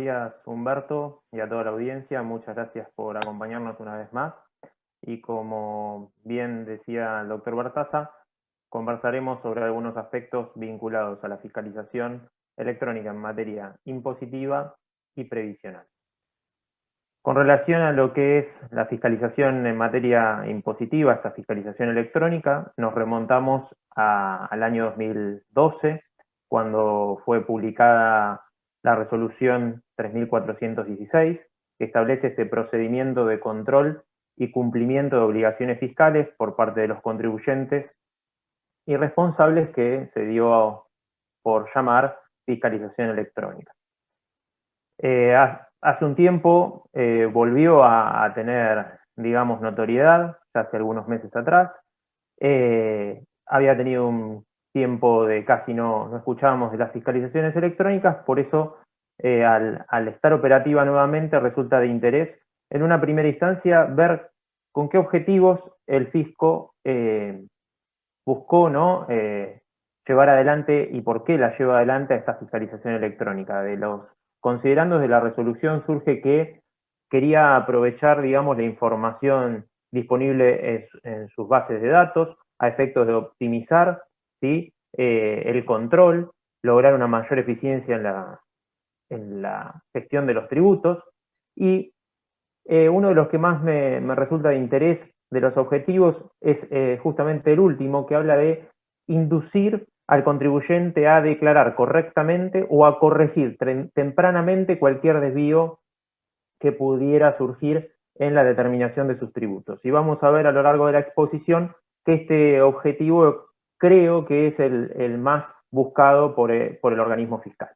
días, Humberto, y a toda la audiencia. Muchas gracias por acompañarnos una vez más. Y como bien decía el doctor Bartaza, conversaremos sobre algunos aspectos vinculados a la fiscalización electrónica en materia impositiva y previsional. Con relación a lo que es la fiscalización en materia impositiva, esta fiscalización electrónica, nos remontamos al año 2012, cuando fue publicada la resolución 3416, que establece este procedimiento de control y cumplimiento de obligaciones fiscales por parte de los contribuyentes y responsables, que se dio por llamar fiscalización electrónica. Hace un tiempo volvió a tener, digamos, notoriedad, ya hace algunos meses atrás. Había tenido un tiempo de casi no escuchábamos de las fiscalizaciones electrónicas, por eso al estar operativa nuevamente resulta de interés en una primera instancia ver con qué objetivos el fisco buscó, ¿no? Llevar adelante y por qué la lleva adelante a esta fiscalización electrónica. Considerando de la resolución surge que quería aprovechar, digamos, la información disponible en sus bases de datos a efectos de optimizar, ¿sí? El control, lograr una mayor eficiencia en la gestión de los tributos. Y uno de los que más me resulta de interés de los objetivos es justamente el último, que habla de inducir al contribuyente a declarar correctamente o a corregir tempranamente cualquier desvío que pudiera surgir en la determinación de sus tributos. Y vamos a ver a lo largo de la exposición que este objetivo creo que es el más buscado por el organismo fiscal.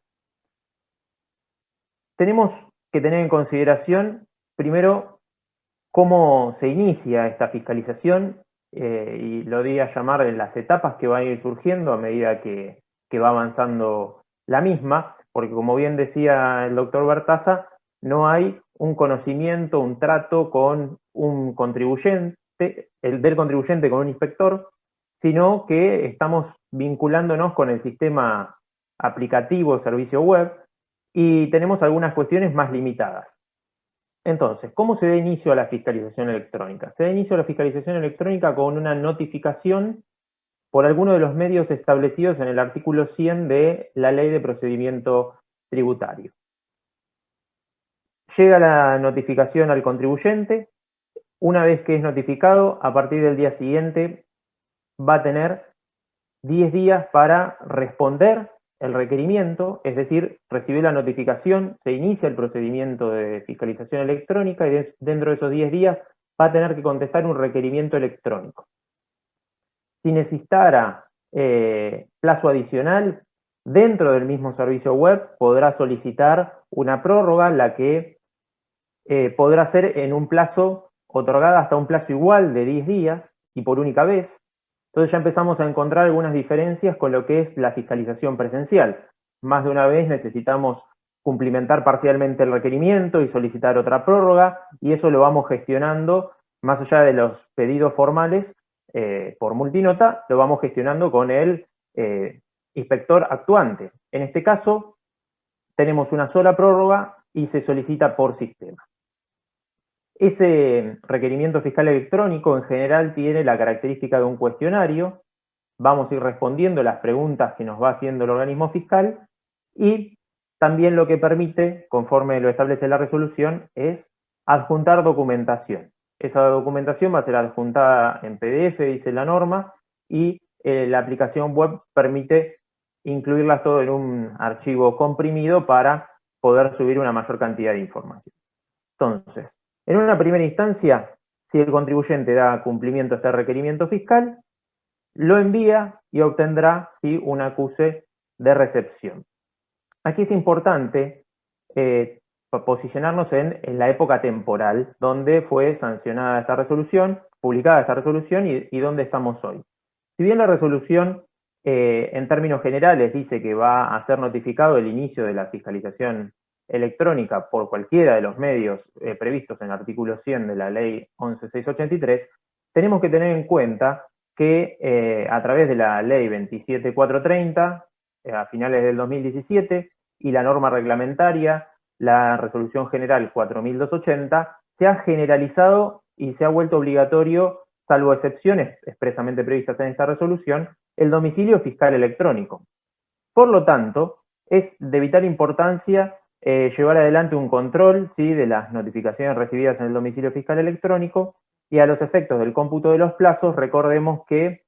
Tenemos que tener en consideración, primero, cómo se inicia esta fiscalización, y lo di a llamar en las etapas que van a ir surgiendo a medida que va avanzando la misma, porque como bien decía el doctor Bartaza, no hay un conocimiento, un trato con un contribuyente, del contribuyente con un inspector, sino que estamos vinculándonos con el sistema aplicativo, servicio web, y tenemos algunas cuestiones más limitadas. Entonces, ¿cómo se da inicio a la fiscalización electrónica? Se da inicio a la fiscalización electrónica con una notificación por alguno de los medios establecidos en el artículo 100 de la Ley de Procedimiento Tributario. Llega la notificación al contribuyente. Una vez que es notificado, a partir del día siguiente va a tener 10 días para responder el requerimiento, es decir, recibe la notificación, se inicia el procedimiento de fiscalización electrónica y dentro de esos 10 días va a tener que contestar un requerimiento electrónico. Si necesitara plazo adicional, dentro del mismo servicio web podrá solicitar una prórroga, la que podrá ser en un plazo otorgada hasta un plazo igual de 10 días y por única vez. Entonces ya empezamos a encontrar algunas diferencias con lo que es la fiscalización presencial. Más de una vez necesitamos cumplimentar parcialmente el requerimiento y solicitar otra prórroga, y eso lo vamos gestionando más allá de los pedidos formales por multinota, lo vamos gestionando con el inspector actuante. En este caso tenemos una sola prórroga y se solicita por sistema. Ese requerimiento fiscal electrónico en general tiene la característica de un cuestionario. Vamos a ir respondiendo las preguntas que nos va haciendo el organismo fiscal, y también lo que permite, conforme lo establece la resolución, es adjuntar documentación. Esa documentación va a ser adjuntada en PDF, dice la norma, y la aplicación web permite incluirlas todo en un archivo comprimido para poder subir una mayor cantidad de información. Entonces, en una primera instancia, si el contribuyente da cumplimiento a este requerimiento fiscal, lo envía y obtendrá, ¿sí?, un acuse de recepción. Aquí es importante posicionarnos en la época temporal donde fue sancionada esta resolución, publicada esta resolución, y dónde estamos hoy. Si bien la resolución en términos generales dice que va a ser notificado el inicio de la fiscalización electrónica por cualquiera de los medios previstos en el artículo 100 de la Ley 11.683, tenemos que tener en cuenta que a través de la Ley 27.430, a finales del 2017, y la norma reglamentaria la resolución general 4280, se ha generalizado y se ha vuelto obligatorio, salvo excepciones expresamente previstas en esta resolución, el domicilio fiscal electrónico. Por lo tanto, es de vital importancia llevar adelante un control, ¿sí?, de las notificaciones recibidas en el domicilio fiscal electrónico, y a los efectos del cómputo de los plazos, recordemos que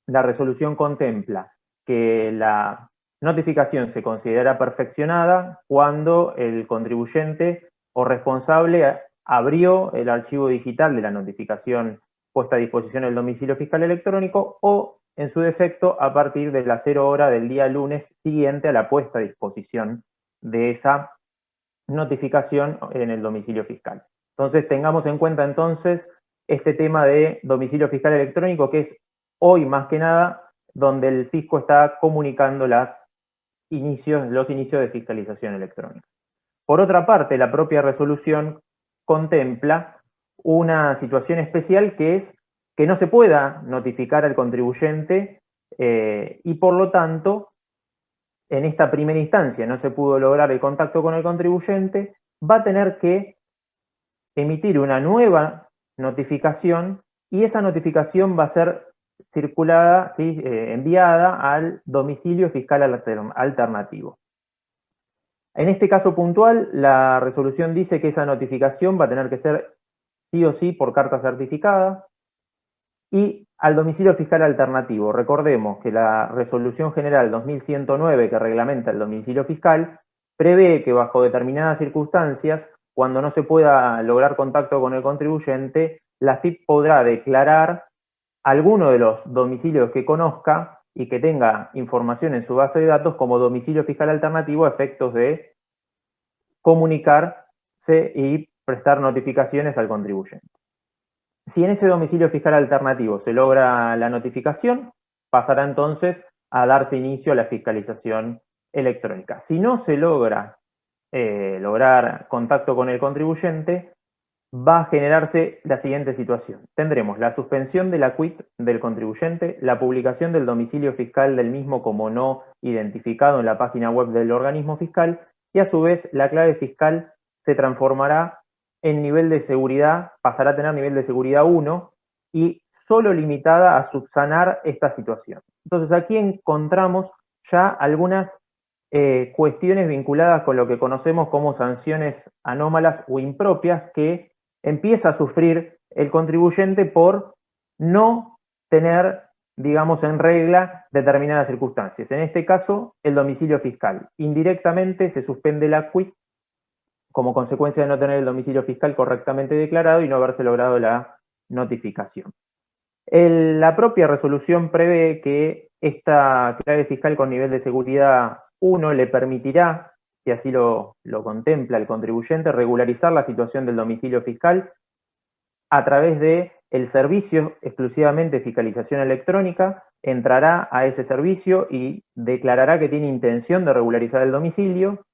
la resolución contempla que la notificación se considera perfeccionada cuando el contribuyente o responsable abrió el archivo digital de la notificación puesta a disposición del domicilio fiscal electrónico, o en su defecto a partir de las 0 horas del día lunes siguiente a la puesta a disposición de esa notificación en el domicilio fiscal. Entonces tengamos en cuenta entonces este tema de domicilio fiscal electrónico, que es hoy más que nada donde el fisco está comunicando los inicios de fiscalización electrónica. Por otra parte, la propia resolución contempla una situación especial, que es que no se pueda notificar al contribuyente y por lo tanto, en esta primera instancia no se pudo lograr el contacto con el contribuyente, va a tener que emitir una nueva notificación, y esa notificación va a ser circulada, ¿sí?, enviada al domicilio fiscal alternativo. En este caso puntual, la resolución dice que esa notificación va a tener que ser sí o sí por carta certificada, y al domicilio fiscal alternativo. Recordemos que la resolución general 2109, que reglamenta el domicilio fiscal, prevé que bajo determinadas circunstancias, cuando no se pueda lograr contacto con el contribuyente, la AFIP podrá declarar alguno de los domicilios que conozca y que tenga información en su base de datos como domicilio fiscal alternativo a efectos de comunicarse y prestar notificaciones al contribuyente. Si en ese domicilio fiscal alternativo se logra la notificación, pasará entonces a darse inicio a la fiscalización electrónica. Si no se logra lograr contacto con el contribuyente, va a generarse la siguiente situación. Tendremos la suspensión de la quit del contribuyente, la publicación del domicilio fiscal del mismo como no identificado en la página web del organismo fiscal, y a su vez la clave fiscal se transformará en nivel de seguridad, pasará a tener nivel de seguridad 1 y solo limitada a subsanar esta situación. Entonces aquí encontramos ya algunas cuestiones vinculadas con lo que conocemos como sanciones anómalas o impropias que empieza a sufrir el contribuyente por no tener, digamos, en regla determinadas circunstancias. En este caso, el domicilio fiscal. Indirectamente se suspende la quit como consecuencia de no tener el domicilio fiscal correctamente declarado y no haberse logrado la notificación. La propia resolución prevé que esta clave fiscal con nivel de seguridad 1 le permitirá, si así lo contempla el contribuyente, regularizar la situación del domicilio fiscal a través de el servicio exclusivamente de fiscalización electrónica. Entrará a ese servicio y declarará que tiene intención de regularizar el domicilio,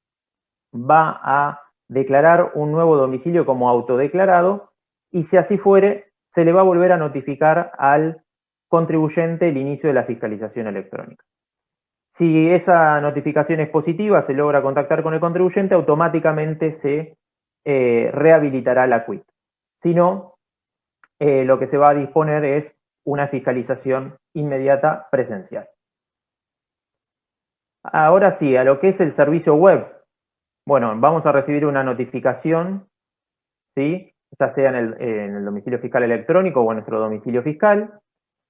va a declarar un nuevo domicilio como autodeclarado, y si así fuere, se le va a volver a notificar al contribuyente el inicio de la fiscalización electrónica. Si esa notificación es positiva, se logra contactar con el contribuyente, automáticamente se rehabilitará la quit. Si no, lo que se va a disponer es una fiscalización inmediata presencial. Ahora sí, a lo que es el servicio web. Bueno, vamos a recibir una notificación, ¿sí?, ya sea en el domicilio fiscal electrónico o en nuestro domicilio fiscal.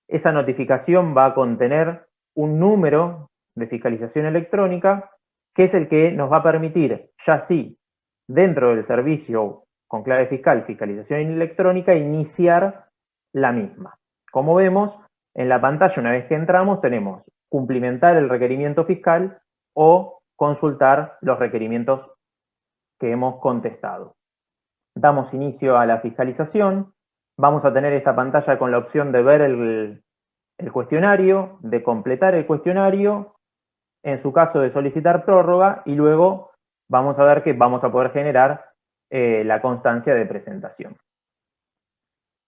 Esa notificación va a contener un número de fiscalización electrónica, que es el que nos va a permitir, ya sí, dentro del servicio con clave fiscal, fiscalización electrónica, iniciar la misma. Como vemos, en la pantalla, una vez que entramos, tenemos cumplimentar el requerimiento fiscal o consultar los requerimientos que hemos contestado. Damos inicio a la fiscalización. Vamos a tener esta pantalla con la opción de ver el cuestionario, de completar el cuestionario, en su caso de solicitar prórroga, y luego vamos a ver que vamos a poder generar la constancia de presentación.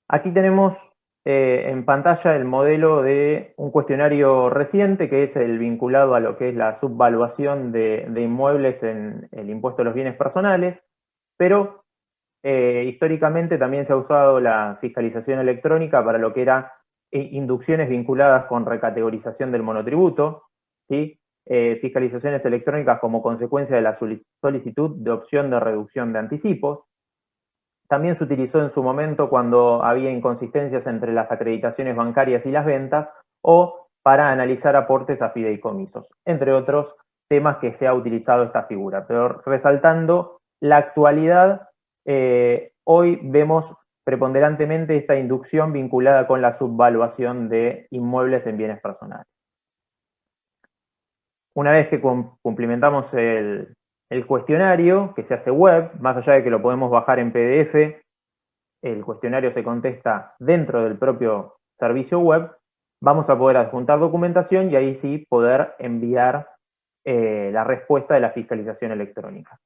Aquí tenemos en pantalla el modelo de un cuestionario reciente, que es el vinculado a lo que es la subvaluación de inmuebles en el impuesto a los bienes personales, pero históricamente también se ha usado la fiscalización electrónica para lo que era inducciones vinculadas con recategorización del monotributo, ¿sí? Fiscalizaciones electrónicas como consecuencia de la solicitud de opción de reducción de anticipos. También se utilizó en su momento cuando había inconsistencias entre las acreditaciones bancarias y las ventas, o para analizar aportes a fideicomisos, entre otros temas que se ha utilizado esta figura. Pero resaltando la actualidad, hoy vemos preponderantemente esta inducción vinculada con la subvaluación de inmuebles en bienes personales. Una vez que cumplimentamos el cuestionario, que se hace web, más allá de que lo podemos bajar en PDF, el cuestionario se contesta dentro del propio servicio web, vamos a poder adjuntar documentación y ahí sí poder enviar la respuesta de la fiscalización electrónica.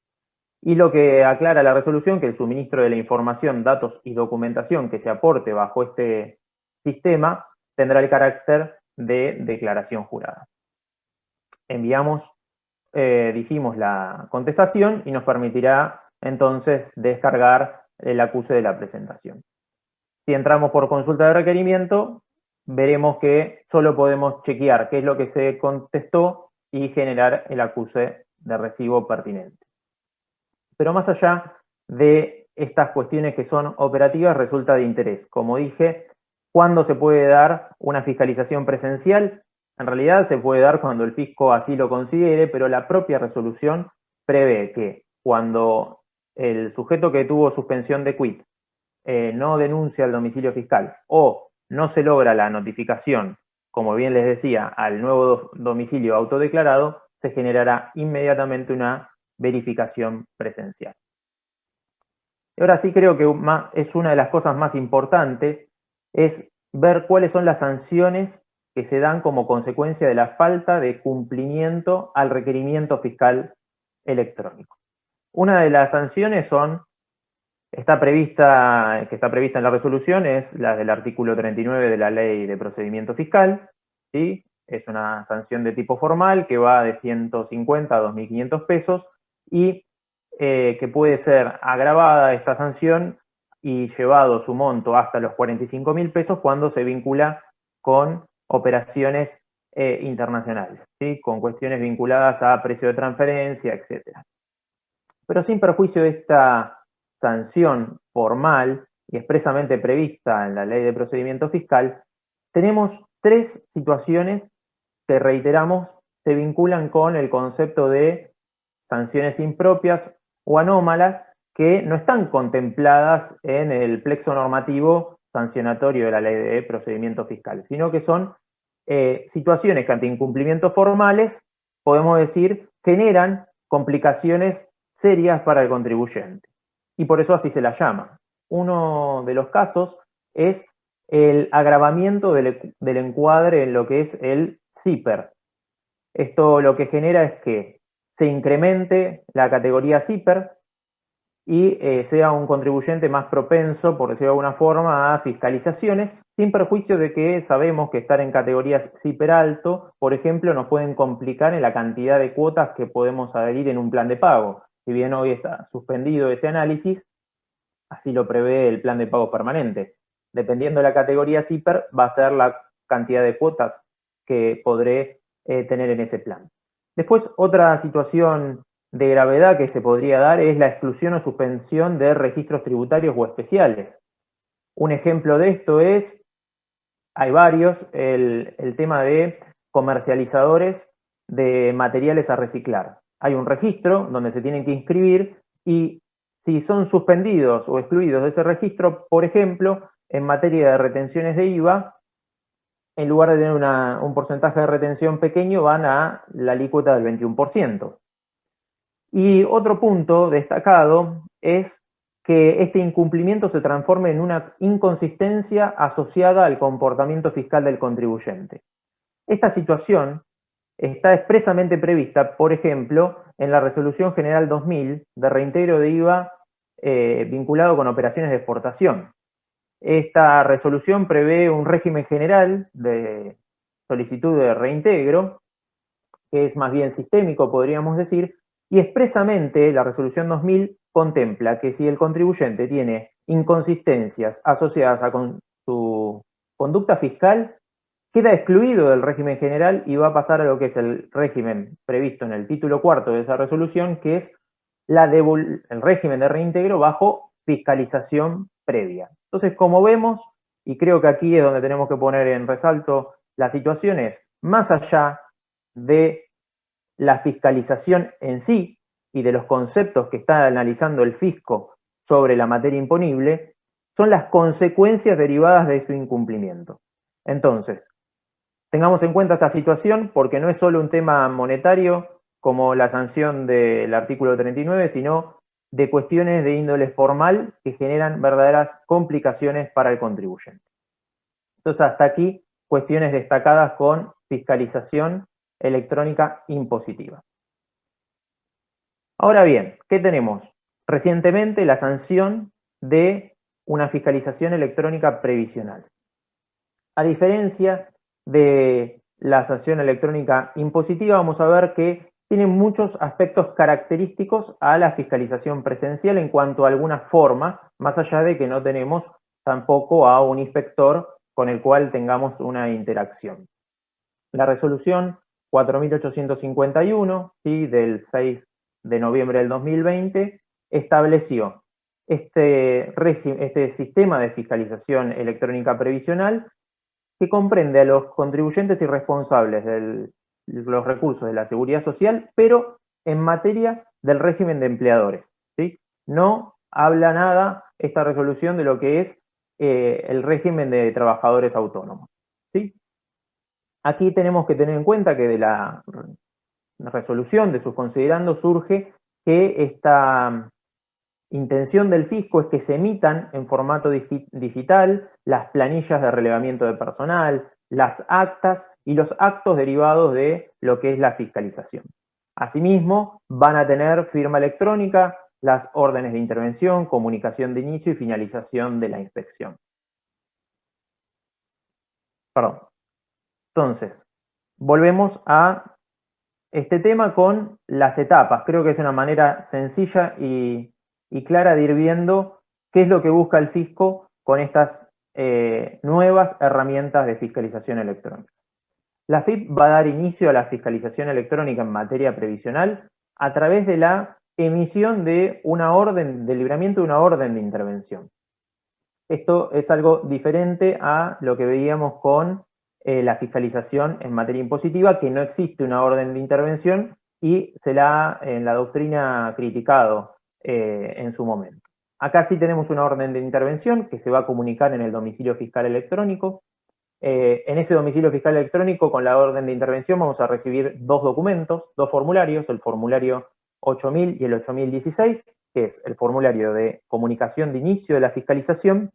Y lo que aclara la resolución, que el suministro de la información, datos y documentación que se aporte bajo este sistema tendrá el carácter de declaración jurada. Enviamos, dijimos, la contestación y nos permitirá entonces descargar el acuse de la presentación. Si entramos por consulta de requerimiento, veremos que solo podemos chequear qué es lo que se contestó y generar el acuse de recibo pertinente. Pero más allá de estas cuestiones que son operativas, resulta de interés. Como dije, ¿cuándo se puede dar una fiscalización presencial? En realidad se puede dar cuando el fisco así lo considere, pero la propia resolución prevé que cuando el sujeto que tuvo suspensión de quit no denuncia al domicilio fiscal o no se logra la notificación, como bien les decía, al nuevo domicilio autodeclarado, se generará inmediatamente una verificación presencial. Y ahora sí creo que es una de las cosas más importantes, es ver cuáles son las sanciones que se dan como consecuencia de la falta de cumplimiento al requerimiento fiscal electrónico. Una de las sanciones que está prevista en la resolución, es la del artículo 39 de la Ley de Procedimiento Fiscal, ¿sí? Es una sanción de tipo formal que va de 150 a 2.500 pesos y que puede ser agravada esta sanción y llevado su monto hasta los 45.000 pesos cuando se vincula con operaciones internacionales, ¿sí? Con cuestiones vinculadas a precio de transferencia, etc. Pero sin perjuicio de esta sanción formal y expresamente prevista en la Ley de Procedimiento Fiscal, tenemos tres situaciones que, reiteramos, se vinculan con el concepto de sanciones impropias o anómalas que no están contempladas en el plexo normativo sancionatorio de la Ley de Procedimiento Fiscal, sino que son situaciones que ante incumplimientos formales, podemos decir, generan complicaciones serias para el contribuyente. Y por eso así se la llama. Uno de los casos es el agravamiento del encuadre en lo que es el CIPER. Esto lo que genera es que se incremente la categoría CIPER y sea un contribuyente más propenso, por decirlo de alguna forma, a fiscalizaciones, sin perjuicio de que sabemos que estar en categoría CIPER alto, por ejemplo, nos pueden complicar en la cantidad de cuotas que podemos adherir en un plan de pago. Si bien hoy está suspendido ese análisis, así lo prevé el plan de pago permanente. Dependiendo de la categoría CIPER, va a ser la cantidad de cuotas que podré tener en ese plan. Después, otra situación de gravedad que se podría dar es la exclusión o suspensión de registros tributarios o especiales. Un ejemplo de esto es, hay varios, el tema de comercializadores de materiales a reciclar. Hay un registro donde se tienen que inscribir y si son suspendidos o excluidos de ese registro, por ejemplo, en materia de retenciones de IVA, en lugar de tener un porcentaje de retención pequeño, van a la alícuota del 21%. Y otro punto destacado es que este incumplimiento se transforme en una inconsistencia asociada al comportamiento fiscal del contribuyente. Esta situación está expresamente prevista, por ejemplo, en la Resolución General 2000 de reintegro de IVA vinculado con operaciones de exportación. Esta resolución prevé un régimen general de solicitud de reintegro, que es más bien sistémico, podríamos decir, y expresamente la resolución 2000 contempla que si el contribuyente tiene inconsistencias asociadas a su conducta fiscal, queda excluido del régimen general y va a pasar a lo que es el régimen previsto en el título cuarto de esa resolución, que es el régimen de reintegro bajo fiscalización previa. Entonces, como vemos, y creo que aquí es donde tenemos que poner en resalto las situaciones, más allá de la fiscalización en sí y de los conceptos que está analizando el fisco sobre la materia imponible, son las consecuencias derivadas de su incumplimiento. Entonces, tengamos en cuenta esta situación porque no es solo un tema monetario como la sanción del artículo 39, sino de cuestiones de índole formal que generan verdaderas complicaciones para el contribuyente. Entonces, hasta aquí, cuestiones destacadas con fiscalización electrónica impositiva. Ahora bien, ¿qué tenemos? Recientemente la sanción de una fiscalización electrónica previsional. A diferencia de la sanción electrónica impositiva, vamos a ver que tiene muchos aspectos característicos a la fiscalización presencial en cuanto a algunas formas, más allá de que no tenemos tampoco a un inspector con el cual tengamos una interacción. La resolución 4851, ¿sí?, del 6 de noviembre del 2020 estableció este sistema de fiscalización electrónica previsional que comprende a los contribuyentes y responsables de los recursos de la seguridad social, pero en materia del régimen de empleadores, ¿sí? No habla nada esta resolución de lo que es el régimen de trabajadores autónomos, ¿sí? Aquí tenemos que tener en cuenta que de la resolución de sus considerandos surge que esta intención del fisco es que se emitan en formato digital las planillas de relevamiento de personal, las actas y los actos derivados de lo que es la fiscalización. Asimismo, van a tener firma electrónica las órdenes de intervención, comunicación de inicio y finalización de la inspección. Perdón. Entonces, volvemos a este tema con las etapas. Creo que es una manera sencilla y clara de ir viendo qué es lo que busca el fisco con estas nuevas herramientas de fiscalización electrónica. La FIP va a dar inicio a la fiscalización electrónica en materia previsional a través de la emisión de una orden de libramiento de una orden de intervención. Esto es algo diferente a lo que veíamos con la fiscalización en materia impositiva, que no existe una orden de intervención y se la ha en la doctrina criticado en su momento. Acá sí tenemos una orden de intervención que se va a comunicar en el domicilio fiscal electrónico. En ese domicilio fiscal electrónico, con la orden de intervención, vamos a recibir dos documentos, dos formularios, el formulario 8000 y el 8016, que es el formulario de comunicación de inicio de la fiscalización,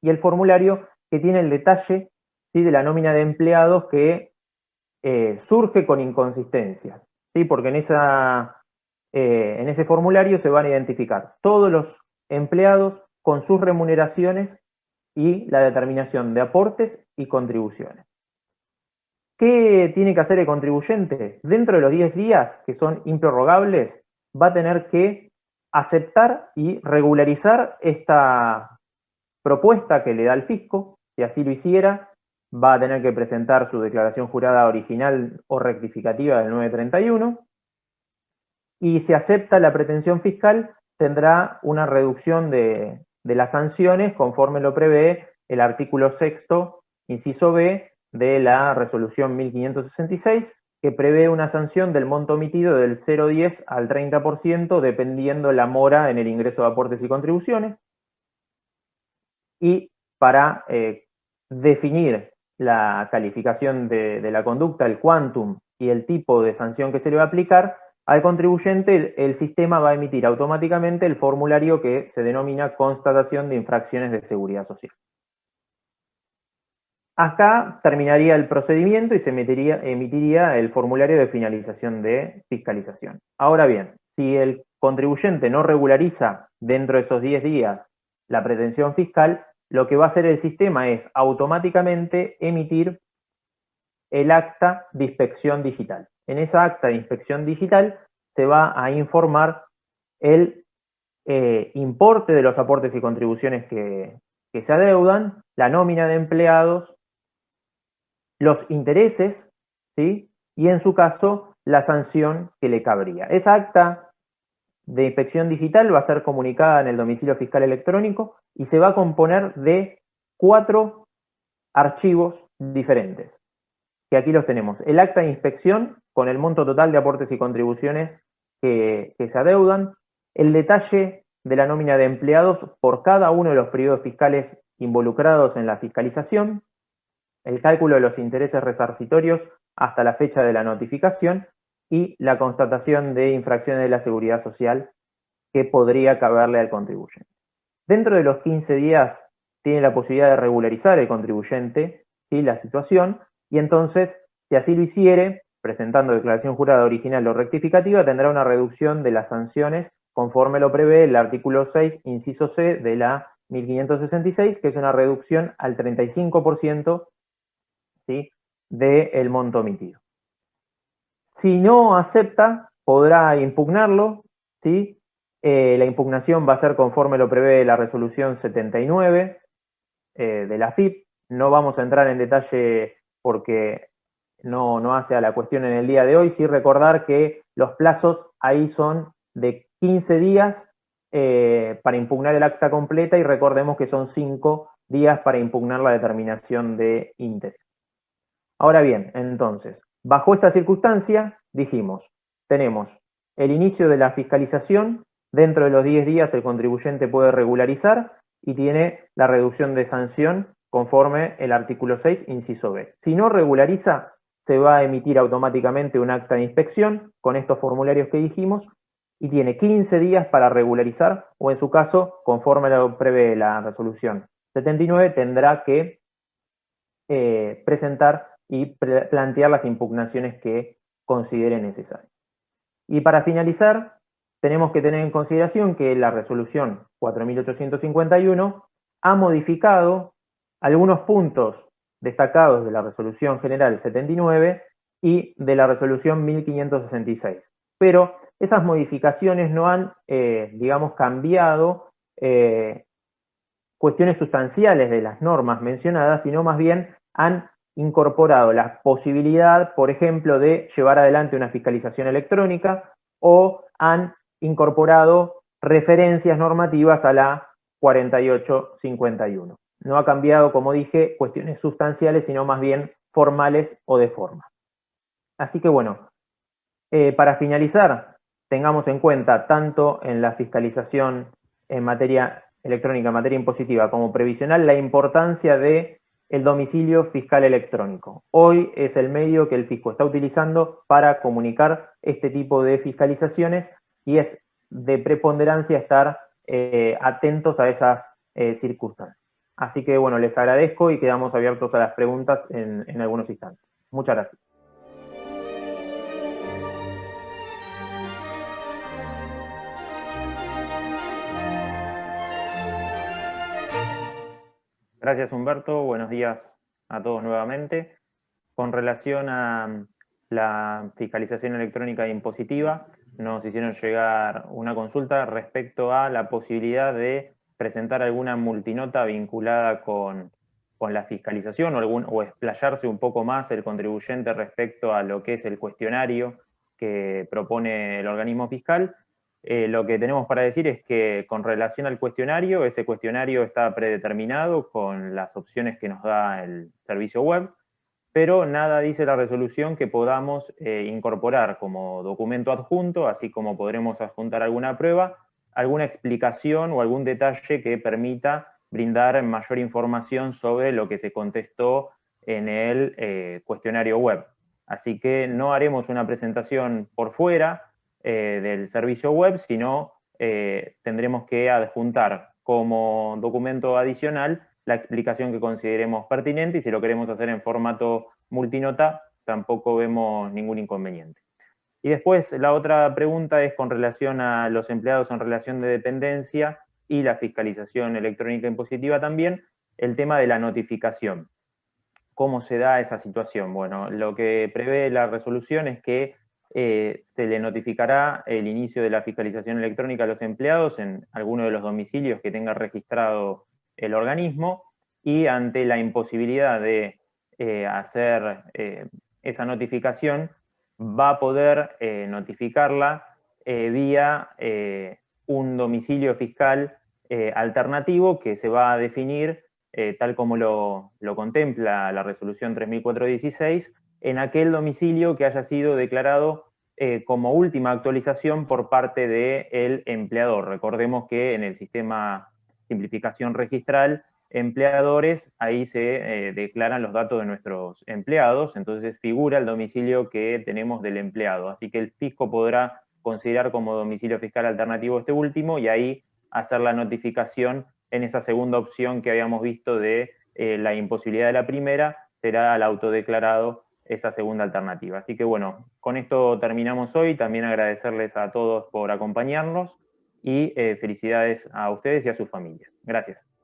y el formulario que tiene el detalle, ¿sí?, de la nómina de empleados que surge con inconsistencias, ¿sí?, porque en ese formulario se van a identificar todos los empleados con sus remuneraciones y la determinación de aportes y contribuciones. ¿Qué tiene que hacer el contribuyente? Dentro de los 10 días, que son improrrogables, va a tener que aceptar y regularizar esta propuesta que le da el fisco. Si así lo hiciera, va a tener que presentar su declaración jurada original o rectificativa del 931, y si acepta la pretensión fiscal, tendrá una reducción de las sanciones conforme lo prevé el artículo 6, inciso B, de la resolución 1566, que prevé una sanción del monto omitido del 0,10 al 30%, dependiendo la mora en el ingreso de aportes y contribuciones. Y para definir la calificación de la conducta, el quantum y el tipo de sanción que se le va a aplicar, al contribuyente el sistema va a emitir automáticamente el formulario que se denomina constatación de infracciones de seguridad social. Acá terminaría el procedimiento y se emitiría el formulario de finalización de fiscalización. Ahora bien, si el contribuyente no regulariza dentro de esos 10 días la pretensión fiscal, lo que va a hacer el sistema es automáticamente emitir el acta de inspección digital. En esa acta de inspección digital se va a informar el importe de los aportes y contribuciones que se adeudan, la nómina de empleados, los intereses, ¿sí? Y en su caso, la sanción que le cabría. Esa acta de inspección digital va a ser comunicada en el domicilio fiscal electrónico y se va a componer de 4 archivos diferentes, que aquí los tenemos. El acta de inspección con el monto total de aportes y contribuciones que se adeudan, el detalle de la nómina de empleados por cada uno de los periodos fiscales involucrados en la fiscalización, el cálculo de los intereses resarcitorios hasta la fecha de la notificación y la constatación de infracciones de la seguridad social que podría caberle al contribuyente. Dentro de los 15 días tiene la posibilidad de regularizar el contribuyente, ¿sí?, la situación, y entonces, si así lo hiciere, presentando declaración jurada original o rectificativa, tendrá una reducción de las sanciones conforme lo prevé el artículo 6, inciso C de la 1566, que es una reducción al 35%, ¿sí?, del monto omitido. Si no acepta, podrá impugnarlo, ¿sí? La impugnación va a ser conforme lo prevé la resolución 79 de la FIP. No vamos a entrar en detalle porque no hace a la cuestión en el día de hoy. Sí recordar que los plazos ahí son de 15 días para impugnar el acta completa y recordemos que son 5 días para impugnar la determinación de interés. Ahora bien, entonces, bajo esta circunstancia, dijimos, tenemos el inicio de la fiscalización, dentro de los 10 días el contribuyente puede regularizar y tiene la reducción de sanción conforme el artículo 6, inciso B. Si no regulariza, se va a emitir automáticamente un acta de inspección con estos formularios que dijimos y tiene 15 días para regularizar o en su caso, conforme lo prevé la resolución 79, tendrá que presentar y plantear las impugnaciones que considere necesarias. Y para finalizar, tenemos que tener en consideración que la resolución 4851 ha modificado algunos puntos destacados de la resolución general 79 y de la resolución 1566. Pero esas modificaciones no han, digamos, cambiado cuestiones sustanciales de las normas mencionadas, sino más bien han incorporado la posibilidad, por ejemplo, de llevar adelante una fiscalización electrónica o han incorporado referencias normativas a la 4851. No ha cambiado, como dije, cuestiones sustanciales, sino más bien formales o de forma. Así que bueno, para finalizar, tengamos en cuenta tanto en la fiscalización en materia electrónica, en materia impositiva, como previsional, la importancia de el domicilio fiscal electrónico. Hoy es el medio que el fisco está utilizando para comunicar este tipo de fiscalizaciones y es de preponderancia estar atentos a esas circunstancias. Así que bueno, les agradezco y quedamos abiertos a las preguntas en algunos instantes. Muchas gracias. Gracias, Humberto. Buenos días a todos nuevamente. Con relación a la fiscalización electrónica impositiva, nos hicieron llegar una consulta respecto a la posibilidad de presentar alguna multinota vinculada con la fiscalización o explayarse un poco más el contribuyente respecto a lo que es el cuestionario que propone el organismo fiscal. Lo que tenemos para decir es que con relación al cuestionario, ese cuestionario está predeterminado con las opciones que nos da el servicio web, pero nada dice la resolución que podamos incorporar como documento adjunto, así como podremos adjuntar alguna prueba, alguna explicación o algún detalle que permita brindar mayor información sobre lo que se contestó en el cuestionario web. Así que no haremos una presentación por fuera del servicio web, sino tendremos que adjuntar como documento adicional la explicación que consideremos pertinente y si lo queremos hacer en formato multinota, tampoco vemos ningún inconveniente. Y después la otra pregunta es con relación a los empleados en relación de dependencia y la fiscalización electrónica impositiva también. el tema de la notificación. ¿Cómo se da esa situación? Bueno, lo que prevé la resolución es que se le notificará el inicio de la fiscalización electrónica a los empleados en alguno de los domicilios que tenga registrado el organismo, y ante la imposibilidad de hacer esa notificación, va a poder notificarla vía un domicilio fiscal alternativo que se va a definir tal como lo contempla la resolución 3416, en aquel domicilio que haya sido declarado como última actualización por parte del empleador. Recordemos que en el sistema simplificación registral, empleadores, ahí se declaran los datos de nuestros empleados, entonces figura el domicilio que tenemos del empleado. Así que el fisco podrá considerar como domicilio fiscal alternativo este último y ahí hacer la notificación en esa segunda opción que habíamos visto de la imposibilidad de la primera, será al autodeclarado esa segunda alternativa. Así que bueno, con esto terminamos hoy. También agradecerles a todos por acompañarnos y felicidades a ustedes y a sus familias. Gracias.